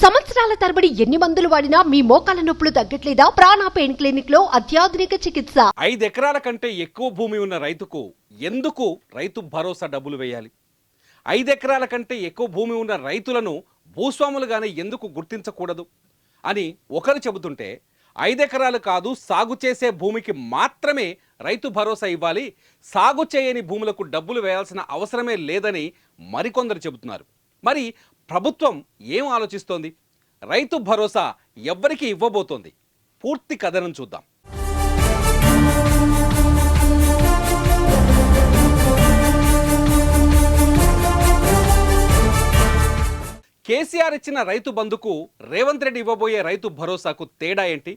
సంవత్సరాల తరబడి ఎన్ని మందులు వాడినా మీ మోకాల నొప్పులు తగ్గట్లేదా? ప్రాణ పెయిన్ క్లినిక్ లో అత్యాధునిక చికిత్స. 5 ఎకరాల కంటే ఎక్కువ భూమి ఉన్న రైతుకు ఎందుకు రైతు భరోసా డబ్బులు వేయాలి? 5 ఎకరాల కంటే ఎక్కువ భూమి ఉన్న రైతులను భూస్వాములుగానే ఎందుకు గుర్తించకూడదు అని ఒకరు చెబుతుంటే, 5 ఎకరాలు కాదు సాగు చేసే భూమికి మాత్రమే రైతు భరోసా ఇవ్వాలి, సాగు చేయని భూములకు డబ్బులు వేయాల్సిన అవసరమే లేదని మరికొందరు చెబుతున్నారు. మరి ప్రభుత్వం ఏం ఆలోచిస్తోంది? రైతు భరోసా ఎవ్వరికి ఇవ్వబోతోంది? పూర్తి కథనం చూద్దాం. కేసీఆర్ ఇచ్చిన రైతు బంధుకు రేవంత్ రెడ్డి ఇవ్వబోయే రైతు భరోసాకు తేడా ఏంటి?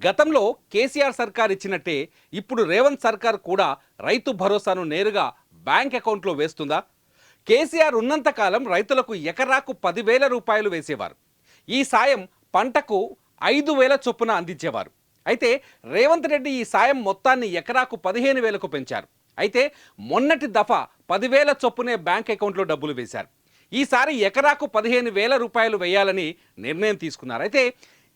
గతంలో కేసీఆర్ సర్కార్ ఇచ్చినట్టే ఇప్పుడు రేవంత్ సర్కార్ కూడా రైతు భరోసాను నేరుగా బ్యాంక్ అకౌంట్లో వేస్తుందా? కేసీఆర్ ఉన్నంతకాలం రైతులకు ఎకరాకు 10,000 రూపాయలు వేసేవారు. ఈ సాయం పంటకు 5,000 చొప్పున అందించేవారు. అయితే రేవంత్ రెడ్డి ఈ సాయం మొత్తాన్ని ఎకరాకు 15,000కు పెంచారు. అయితే మొన్నటి దఫా 10,000 చొప్పునే బ్యాంక్ అకౌంట్లో డబ్బులు వేశారు. ఈసారి ఎకరాకు 15,000 రూపాయలు వేయాలని నిర్ణయం తీసుకున్నారు. అయితే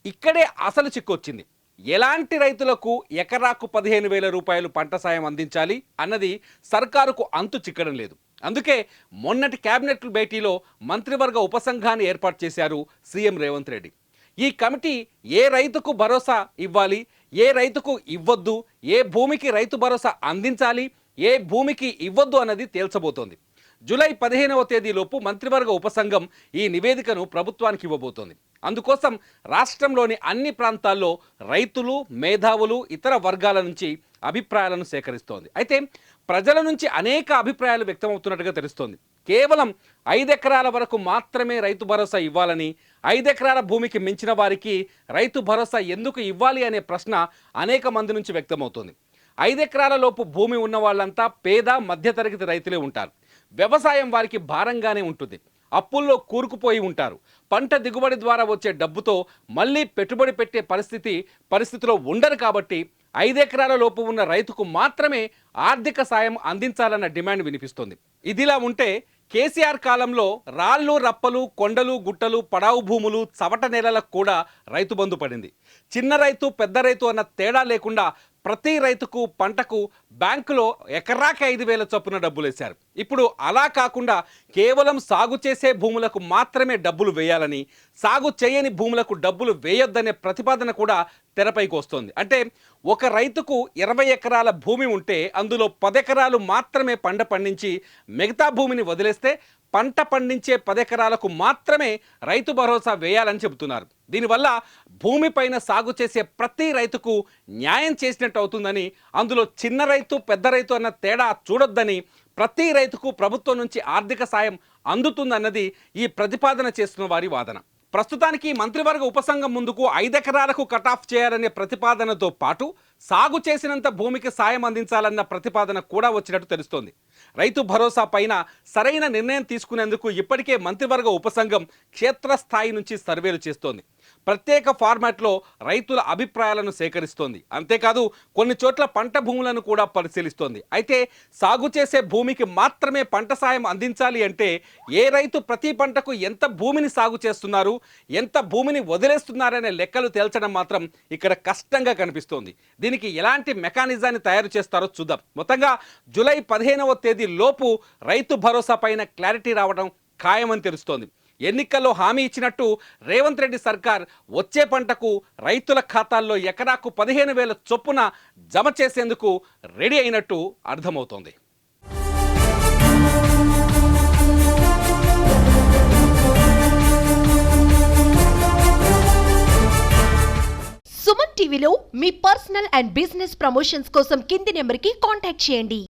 ఇక్కడే అసలు చిక్కొచ్చింది. ఎలాంటి రైతులకు ఎకరాకు 15,000 రూపాయలు పంట సాయం అందించాలి అన్నది సర్కారుకు అంతు చిక్కడం లేదు. అందుకే మొన్నటి కేబినెట్ భేటీలో మంత్రివర్గ ఉపసంఘాన్ని ఏర్పాటు చేశారు సీఎం రేవంత్ రెడ్డి. ఈ కమిటీ ఏ రైతుకు భరోసా ఇవ్వాలి, ఏ రైతుకు ఇవ్వద్దు, ఏ భూమికి రైతు భరోసా అందించాలి, ఏ భూమికి ఇవ్వద్దు అన్నది తేల్చబోతోంది. జూలై 15వ తేదీలోపు మంత్రివర్గ ఉపసంఘం ఈ నివేదికను ప్రభుత్వానికి ఇవ్వబోతోంది. అందుకోసం రాష్ట్రంలోని అన్ని ప్రాంతాల్లో రైతులు, మేధావులు, ఇతర వర్గాల నుంచి అభిప్రాయాలను సేకరిస్తోంది. అయితే ప్రజల నుంచి అనేక అభిప్రాయాలు వ్యక్తమవుతున్నట్టుగా తెలుస్తోంది. కేవలం 5 ఎకరాల వరకు మాత్రమే రైతు భరోసా ఇవ్వాలని, 5 ఎకరాల భూమికి మించిన వారికి రైతు భరోసా ఎందుకు ఇవ్వాలి అనే ప్రశ్న అనేక మంది నుంచి వ్యక్తమవుతోంది. 5 ఎకరాల లోపు భూమి ఉన్న వాళ్ళంతా పేద మధ్యతరగతి రైతులే ఉంటారు. వ్యవసాయం వారికి భారంగానే ఉంటుంది. అప్పుల్లో కూరుకుపోయి ఉంటారు. పంట దిగుబడి ద్వారా వచ్చే డబ్బుతో మళ్ళీ పెట్టుబడి పెట్టే పరిస్థితిలో ఉండరు. కాబట్టి 5 ఎకరాల లోపు ఉన్న రైతుకు మాత్రమే ఆర్థిక సాయం అందించాలన్న డిమాండ్ వినిపిస్తోంది. ఇదిలా ఉంటే కేసీఆర్ కాలంలో రాళ్ళు, రప్పలు, కొండలు, గుట్టలు, పడావు భూములు, చవట నేలలకు కూడా రైతు బంధు పడింది. చిన్న రైతు, పెద్ద రైతు అన్న తేడా లేకుండా ప్రతి రైతుకు పంటకు బ్యాంకులో ఎకరాకి 5,000 చొప్పున డబ్బులు వేశారు. ఇప్పుడు అలా కాకుండా కేవలం సాగు చేసే భూములకు మాత్రమే డబ్బులు వేయాలని, సాగు చేయని భూములకు డబ్బులు వేయొద్దనే ప్రతిపాదన కూడా తెరపైకి వస్తోంది. అంటే ఒక రైతుకు 20 ఎకరాల భూమి ఉంటే అందులో 10 ఎకరాలు మాత్రమే పండించి మిగతా భూమిని వదిలేస్తే పంట పండించే 10 ఎకరాలకు మాత్రమే రైతు భరోసా వేయాలని చెబుతున్నారు. దీనివల్ల భూమిపైన సాగు చేసే ప్రతి రైతుకు న్యాయం చేసినట్టు అవుతుందని, అందులో చిన్న రైతు, పెద్ద రైతు అన్న తేడా చూడొద్దని, ప్రతి రైతుకు ప్రభుత్వం నుంచి ఆర్థిక సాయం అందుతుందన్నది ఈ ప్రతిపాదన చేస్తున్న వారి వాదన. ప్రస్తుతానికి మంత్రివర్గ ఉపసంఘం ముందుకు 5 ఎకరాలకు కటాఫ్ చేయాలనే ప్రతిపాదనతో పాటు సాగు చేసినంత భూమికి సాయం అందించాలన్న ప్రతిపాదన కూడా వచ్చినట్టు తెలుస్తోంది. రైతు భరోసా పైన సరైన నిర్ణయం తీసుకునేందుకు ఇప్పటికే మంత్రివర్గ ఉపసంఘం క్షేత్రస్థాయి నుంచి సర్వేలు చేస్తోంది. ప్రత్యేక ఫార్మాట్లో రైతుల అభిప్రాయాలను సేకరిస్తోంది. అంతేకాదు కొన్ని చోట్ల పంట భూములను కూడా పరిశీలిస్తోంది. అయితే సాగు చేసే భూమికి మాత్రమే పంట సాయం అందించాలి అంటే ఏ రైతు ప్రతి పంటకు ఎంత భూమిని సాగు చేస్తున్నారు, ఎంత భూమిని వదిలేస్తున్నారనే లెక్కలు తేల్చడం మాత్రం ఇక్కడ కష్టంగా కనిపిస్తోంది. దీనికి ఎలాంటి మెకానిజాన్ని తయారు చేస్తారో చూద్దాం. మొత్తంగా జూలై 15వ తేదీ లోపు రైతు భరోసా పైన క్లారిటీ రావడం ఖాయమని తెలుస్తోంది. ఎన్నికల్లో హామీ ఇచ్చినట్టు రేవంత్ రెడ్డి సర్కార్ వచ్చే పంటకు రైతుల ఖాతాల్లో ఎకరాకు 15,000 చొప్పున జమ చేసేందుకు రెడీ అయినట్టు అర్థమవుతోంది. సుమన్ టీవీలో మీ పర్సనల్ అండ్ బిజినెస్ ప్రమోషన్స్ కోసం కింది నెంబర్కి కాంటాక్ట్ చేయండి.